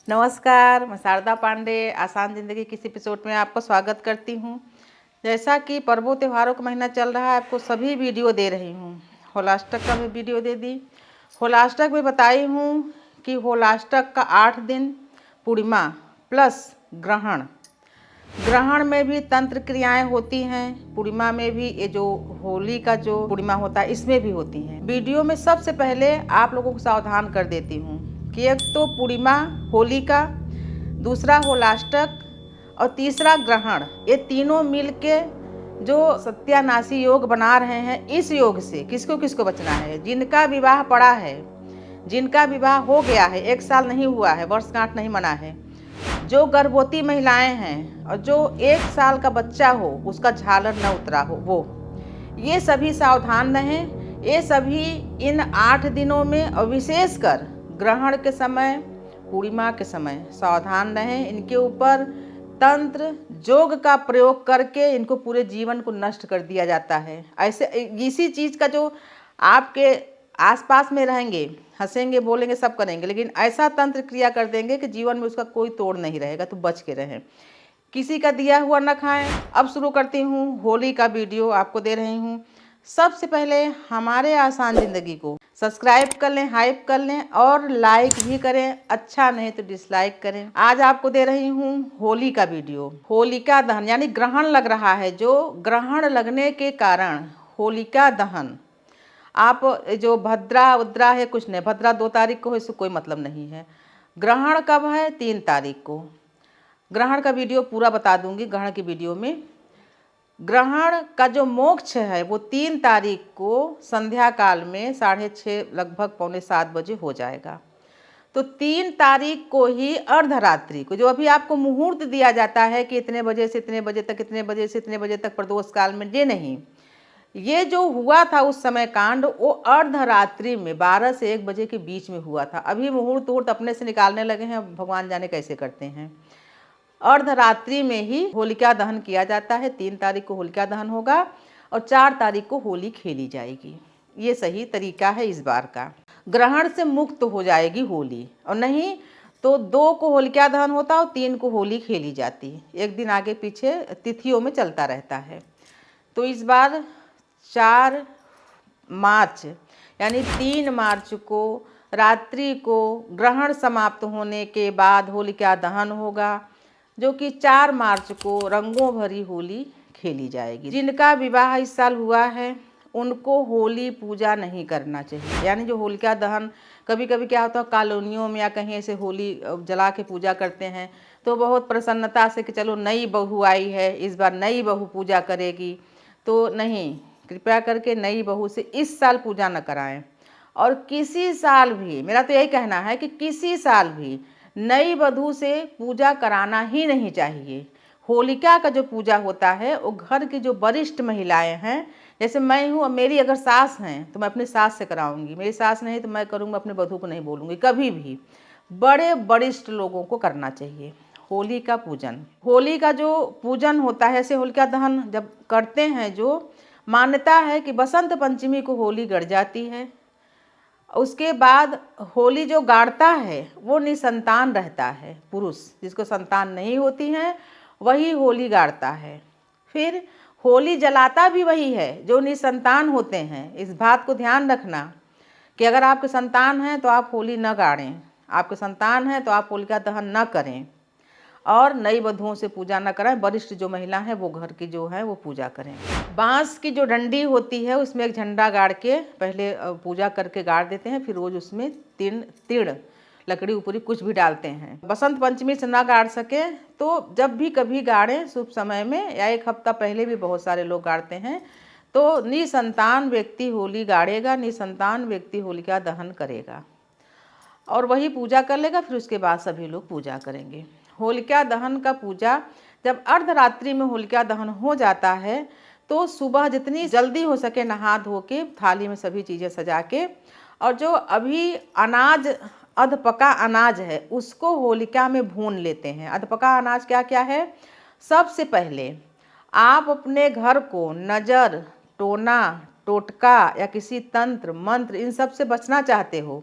नमस्कार, मैं शारदा पांडे आसान ज़िंदगी की इस एपिसोड में आपका स्वागत करती हूँ। जैसा कि पर्वों त्योहारों का महीना चल रहा है, आपको सभी वीडियो दे रही हूँ। होलाष्टक का भी वीडियो दे दी। होलाष्टक में बताई हूँ कि होलाष्टक का 8 दिन पूर्णिमा प्लस ग्रहण। ग्रहण में भी तंत्र क्रियाएं होती हैं, पूर्णिमा में भी ये जो होली का जो पूर्णिमा होता है इसमें भी होती हैं। वीडियो में सबसे पहले आप लोगों को सावधान कर देती हूँ कि एक तो पूर्णिमा होली का, दूसरा होलाष्टक और तीसरा ग्रहण, ये तीनों मिलके जो सत्यानाशी योग बना रहे हैं। इस योग से किसको किसको बचना है? जिनका विवाह पड़ा है, जिनका विवाह हो गया है, 1 साल नहीं हुआ है, वर्षगांठ नहीं मना है, जो गर्भवती महिलाएं हैं और जो 1 साल का बच्चा हो उसका झालर न उतरा हो, वो ये सभी सावधान रहें। ये सभी इन 8 दिनों में और विशेषकर ग्रहण के समय, पूर्णिमा के समय सावधान रहें। इनके ऊपर तंत्र जोग का प्रयोग करके इनको पूरे जीवन को नष्ट कर दिया जाता है। ऐसे इसी चीज़ का जो आपके आसपास में रहेंगे, हंसेंगे, बोलेंगे, सब करेंगे, लेकिन ऐसा तंत्र क्रिया कर देंगे कि जीवन में उसका कोई तोड़ नहीं रहेगा। तो बच के रहें, किसी का दिया हुआ न खाएं। अब शुरू करती हूँ, होली का वीडियो आपको दे रही हूँ। सबसे पहले हमारे आसान ज़िंदगी को सब्सक्राइब कर लें, हाइप कर लें और लाइक भी करें। अच्छा नहीं तो डिसलाइक करें। आज आपको दे रही हूँ होली का वीडियो। होलिका दहन यानी ग्रहण लग रहा है, जो ग्रहण लगने के कारण होलिका दहन, आप जो भद्रा उद्रा है कुछ नहीं, भद्रा 2 तारीख को है, इससे कोई मतलब नहीं है। ग्रहण कब है? 3 तारीख को। ग्रहण का वीडियो पूरा बता दूंगी ग्रहण की वीडियो में। ग्रहण का जो मोक्ष है वो 3 तारीख को संध्या काल में 6:30 लगभग 6:45 बजे हो जाएगा। तो 3 तारीख को ही अर्धरात्रि को, जो अभी आपको मुहूर्त दिया जाता है कि इतने बजे से इतने बजे तक, इतने बजे से इतने बजे तक प्रदोष काल में, ये नहीं, ये जो हुआ था उस समय कांड, वो अर्धरात्रि में 12 से 1 बजे के बीच में हुआ था। अभी मुहूर्त अपने से निकालने लगे हैं, भगवान जाने कैसे करते हैं। अर्धरात्रि में ही होलिका दहन किया जाता है। 3 तारीख को होलिका दहन होगा और 4 तारीख को होली खेली जाएगी। ये सही तरीका है इस बार का। ग्रहण से मुक्त हो जाएगी होली, और नहीं तो 2 को होलिका दहन होता और 3 को होली खेली जाती। एक दिन आगे पीछे तिथियों में चलता रहता है। तो इस बार 4 मार्च यानी 3 मार्च को रात्रि को ग्रहण समाप्त होने के बाद होलिका दहन होगा, जो कि 4 मार्च को रंगों भरी होली खेली जाएगी। जिनका विवाह इस साल हुआ है उनको होली पूजा नहीं करना चाहिए। यानी जो होलिका दहन, कभी कभी क्या होता है कॉलोनियों में या कहीं ऐसे होली जला के पूजा करते हैं, तो बहुत प्रसन्नता से कि चलो नई बहू आई है, इस बार नई बहू पूजा करेगी। तो नहीं, कृपया करके नई बहू से इस साल पूजा न कराएं। और किसी साल भी, मेरा तो यही कहना है कि किसी साल भी नई वधू से पूजा कराना ही नहीं चाहिए। होलिका का जो पूजा होता है वो घर की जो वरिष्ठ महिलाएं हैं, जैसे मैं हूँ, मेरी अगर सास हैं तो मैं अपनी सास से कराऊंगी, मेरी सास नहीं तो मैं करूँगी, अपने वधू को नहीं बोलूँगी कभी भी। बड़े वरिष्ठ लोगों को करना चाहिए होली का पूजन। होली का जो पूजन होता है, ऐसे होलिका दहन जब करते हैं, जो मान्यता है कि बसंत पंचमी को होली गड़ जाती है। उसके बाद होली जो गाड़ता है वो निसंतान रहता है। पुरुष जिसको संतान नहीं होती है वही होली गाड़ता है। फिर होली जलाता भी वही है जो निसंतान होते हैं। इस बात को ध्यान रखना कि अगर आपके संतान हैं तो आप होली न गाड़ें, आपके संतान हैं तो आप होलिका दहन न करें, और नई वधुओं से पूजा न कराएं। वरिष्ठ जो महिला है वो घर की जो है वो पूजा करें। बांस की जो डंडी होती है उसमें एक झंडा गाड़ के पहले पूजा करके गाड़ देते हैं, फिर रोज उसमें तिड़ लकड़ी ऊपरी कुछ भी डालते हैं। बसंत पंचमी से ना गाड़ सके तो जब भी कभी गाड़ें शुभ समय में, या 1 हफ्ता पहले भी बहुत सारे लोग गाड़ते हैं। तो निसंतान व्यक्ति होली गाड़ेगा, निसंतान व्यक्ति होलिका दहन करेगा और वही पूजा कर लेगा। फिर उसके बाद सभी लोग पूजा करेंगे। होलिका दहन का पूजा जब अर्धरात्रि में होलिका दहन हो जाता है तो सुबह जितनी जल्दी हो सके नहा धो के थाली में सभी चीज़ें सजा के, और जो अभी अनाज अधपका अनाज है उसको होलिका में भून लेते हैं। अधपका अनाज क्या क्या है? सबसे पहले आप अपने घर को नज़र, टोना, टोटका या किसी तंत्र मंत्र इन सब से बचना चाहते हो,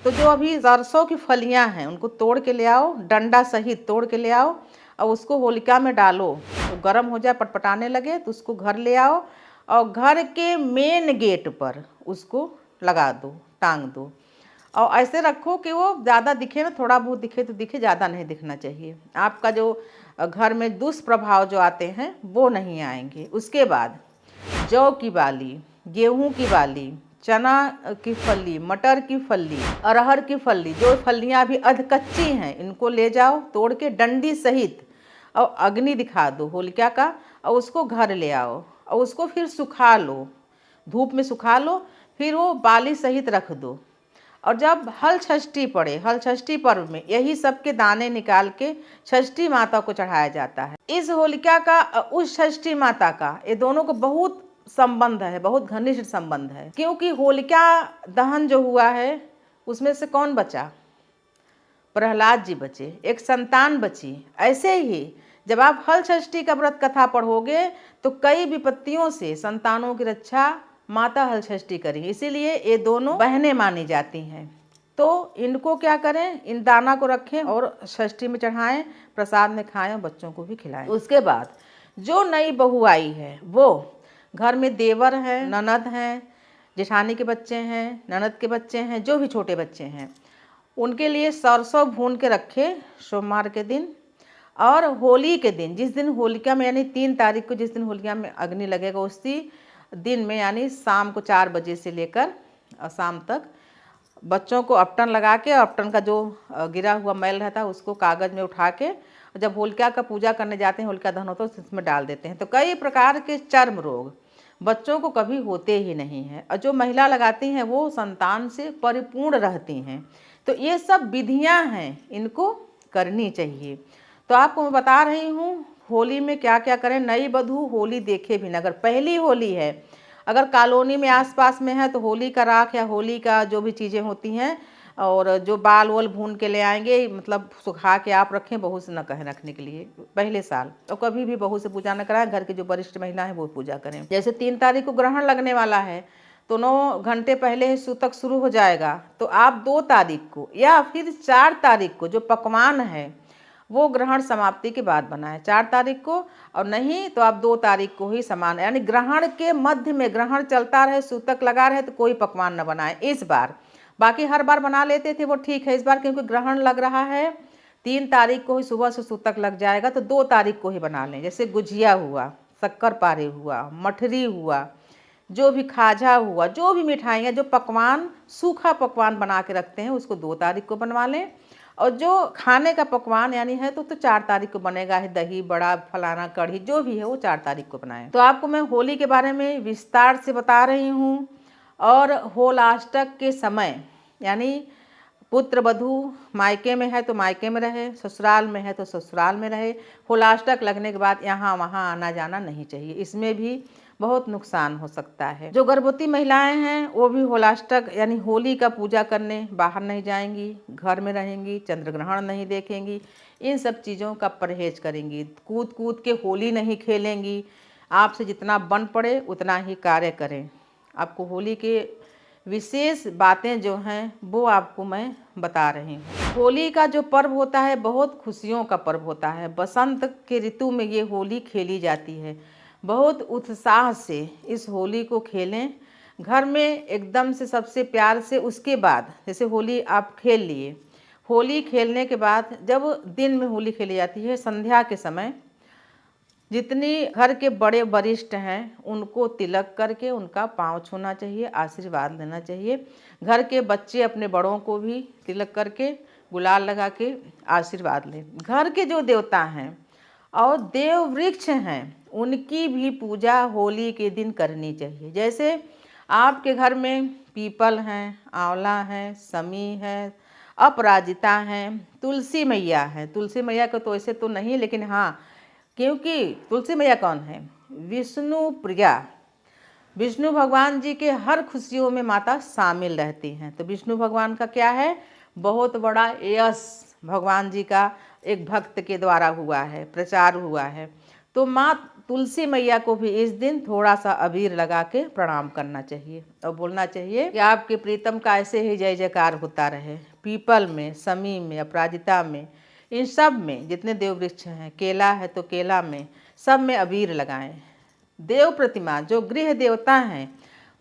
तो जो अभी सरसों की फलियां हैं उनको तोड़ के ले आओ, डंडा सहित तोड़ के ले आओ और उसको होलिका में डालो। तो गर्म हो जाए, पटपटाने लगे तो उसको घर ले आओ और घर के मेन गेट पर उसको लगा दो, टांग दो और ऐसे रखो कि वो ज़्यादा दिखे ना, थोड़ा बहुत दिखे तो दिखे, ज़्यादा नहीं दिखना चाहिए। आपका जो घर में दुष्प्रभाव जो आते हैं वो नहीं आएंगे। उसके बाद जौ की बाली, गेहूं की बाली, चना की फली, मटर की फली, अरहर की फली, जो फलियां अभी अध कच्ची हैं इनको ले जाओ तोड़ के डंडी सहित और अग्नि दिखा दो होलिका का और उसको घर ले आओ और उसको फिर सुखा लो, धूप में सुखा लो, फिर वो बाली सहित रख दो। और जब हल षष्ठी पड़े, हल षष्ठी पर्व में यही सब के दाने निकाल के षष्ठी माता को चढ़ाया जाता है। इस होलिका का उस षष्ठी माता का, ये दोनों को बहुत संबंध है, बहुत घनिष्ठ संबंध है। क्योंकि होलिका दहन जो हुआ है उसमें से कौन बचा? प्रहलाद जी बचे, एक संतान बची। ऐसे ही जब आप हल षष्ठी का व्रत कथा पढ़ोगे तो कई विपत्तियों से संतानों की रक्षा माता हल षष्ठी करेंगी, इसीलिए ये दोनों बहनें मानी जाती हैं। तो इनको क्या करें, इन दाना को रखें और षष्ठी में चढ़ाएं, प्रसाद में खाएं और बच्चों को भी खिलाएं। उसके बाद जो नई बहू आई है वो घर में देवर हैं, ननद हैं, जेठानी के बच्चे हैं, ननद के बच्चे हैं, जो भी छोटे बच्चे हैं उनके लिए सरसों भून के रखे सोमवार के दिन। और होली के दिन, जिस दिन होलिका में यानी 3 तारीख को जिस दिन होलिका में अग्नि लगेगा उसी दिन में यानी शाम को 4 बजे से लेकर शाम तक बच्चों को अपटन लगा के, अपटन का जो गिरा हुआ मैल रहता है उसको कागज़ में उठा के जब होलिका का पूजा करने जाते हैं, होलिका दहन होता है, उसमें डाल देते हैं। तो कई प्रकार के चर्म रोग बच्चों को कभी होते ही नहीं हैं और जो महिला लगाती हैं वो संतान से परिपूर्ण रहती हैं। तो ये सब विधियां हैं, इनको करनी चाहिए। तो आपको मैं बता रही हूँ होली में क्या क्या करें। नई वधू होली देखे भी न, अगर पहली होली है, अगर कॉलोनी में आसपास में है तो होली का राख या होली का जो भी चीज़ें होती हैं और जो बाल वोल भून के ले आएंगे, मतलब सुखा के आप रखें, बहू से न कहें रखने के लिए पहले साल, और कभी भी बहू से पूजा न कराएं। घर के जो वरिष्ठ महिला है वो पूजा करें। जैसे 3 तारीख को ग्रहण लगने वाला है तो 9 घंटे पहले ही सूतक शुरू हो जाएगा, तो आप 2 तारीख को या फिर 4 तारीख को जो पकवान है वो ग्रहण समाप्ति के बाद बनाएं, 4 तारीख को, और नहीं तो आप 2 तारीख को ही समान, यानी ग्रहण के मध्य में ग्रहण चलता रहे, सूतक लगा रहे तो कोई पकवान न बनाएं इस बार। बाकी हर बार बना लेते थे वो ठीक है, इस बार क्योंकि ग्रहण लग रहा है 3 तारीख को ही सुबह से सूतक लग जाएगा तो 2 तारीख को ही बना लें। जैसे गुजिया हुआ, शक्कर पारे हुआ, मठरी हुआ, जो भी खाजा हुआ, जो भी मिठाइयाँ, जो पकवान सूखा पकवान बना के रखते हैं उसको 2 तारीख को बनवा लें। और जो खाने का पकवान यानी है तो 4 तारीख को बनेगा है, दही बड़ा फलाना कढ़ी जो भी है वो 4 तारीख को बनाएं। तो आपको मैं होली के बारे में विस्तार से बता रही हूँ। और होलाष्टक के समय यानी पुत्र वधू मायके में है तो मायके में रहे, ससुराल में है तो ससुराल में रहे। होलाष्टक लगने के बाद यहाँ वहाँ आना जाना नहीं चाहिए, इसमें भी बहुत नुकसान हो सकता है। जो गर्भवती महिलाएं हैं वो भी होलाष्टक यानी होली का पूजा करने बाहर नहीं जाएंगी, घर में रहेंगी, चंद्र ग्रहण नहीं देखेंगी, इन सब चीज़ों का परहेज करेंगी। कूद कूद के होली नहीं खेलेंगी, आपसे जितना बन पड़े उतना ही कार्य करें। आपको होली के विशेष बातें जो हैं वो आपको मैं बता रही हूँ। होली का जो पर्व होता है बहुत खुशियों का पर्व होता है। बसंत के ऋतु में ये होली खेली जाती है। बहुत उत्साह से इस होली को खेलें, घर में एकदम से सबसे प्यार से। उसके बाद जैसे होली आप खेल लिए, होली खेलने के बाद जब दिन में होली खेली जाती है, संध्या के समय जितनी घर के बड़े वरिष्ठ हैं उनको तिलक करके उनका पाँव छूना चाहिए, आशीर्वाद लेना चाहिए। घर के बच्चे अपने बड़ों को भी तिलक करके गुलाल लगा के आशीर्वाद लें। घर के जो देवता हैं और देव वृक्ष हैं उनकी भी पूजा होली के दिन करनी चाहिए। जैसे आपके घर में पीपल हैं, आंवला है, समी है, अपराजिता हैं, तुलसी मैया है। तुलसी मैया को तो ऐसे तो नहीं, लेकिन हाँ, क्योंकि तुलसी मैया कौन है? विष्णु प्रिया। विष्णु भगवान जी के हर खुशियों में माता शामिल रहती हैं। तो विष्णु भगवान का क्या है? बहुत बड़ा यश भगवान जी का एक भक्त के द्वारा हुआ है, प्रचार हुआ है। तो माँ तुलसी मैया को भी इस दिन थोड़ा सा अबीर लगा के प्रणाम करना चाहिए और बोलना चाहिए कि आपके प्रीतम का ऐसे ही जय जयकार होता रहे। पीपल में, समी में, अपराजिता में, इन सब में जितने देव वृक्ष हैं, केला है तो केला में, सब में अबीर लगाएं। देव प्रतिमा जो गृह देवता हैं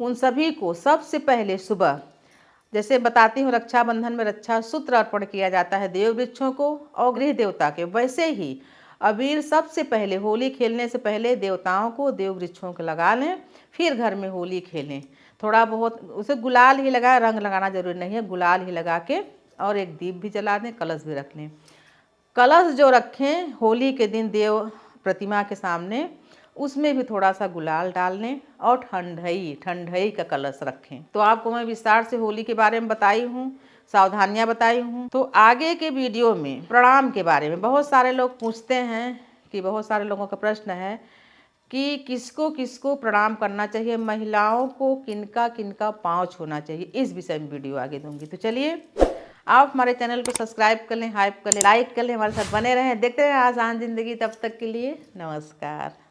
उन सभी को सबसे पहले सुबह, जैसे बताती हूँ रक्षाबंधन में रक्षा सूत्र अर्पण किया जाता है देव वृक्षों को और गृह देवता के, वैसे ही अबीर सबसे पहले होली खेलने से पहले देवताओं को देव वृक्षों को लगा लें, फिर घर में होली खेलें। थोड़ा बहुत उसे गुलाल ही लगाए, रंग लगाना जरूरी नहीं है, गुलाल ही लगा के और एक दीप भी जला दें, कलश भी रख लें। कलश जो रखें होली के दिन देव प्रतिमा के सामने, उसमें भी थोड़ा सा गुलाल डाल लें और ठंडई का कलश रखें। तो आपको मैं विस्तार से होली के बारे में बताई हूँ, सावधानियां बताई हूँ। तो आगे के वीडियो में प्रणाम के बारे में बहुत सारे लोग पूछते हैं कि बहुत सारे लोगों का प्रश्न है कि किसको किसको प्रणाम करना चाहिए, महिलाओं को किनका किनका पाँव छूना चाहिए, इस विषय में वीडियो आगे दूंगी। तो चलिए आप हमारे चैनल को सब्सक्राइब कर लें, हाइप कर लें, लाइक कर लें, हमारे साथ बने रहें, देखते रहें आसान जिंदगी। तब तक के लिए नमस्कार।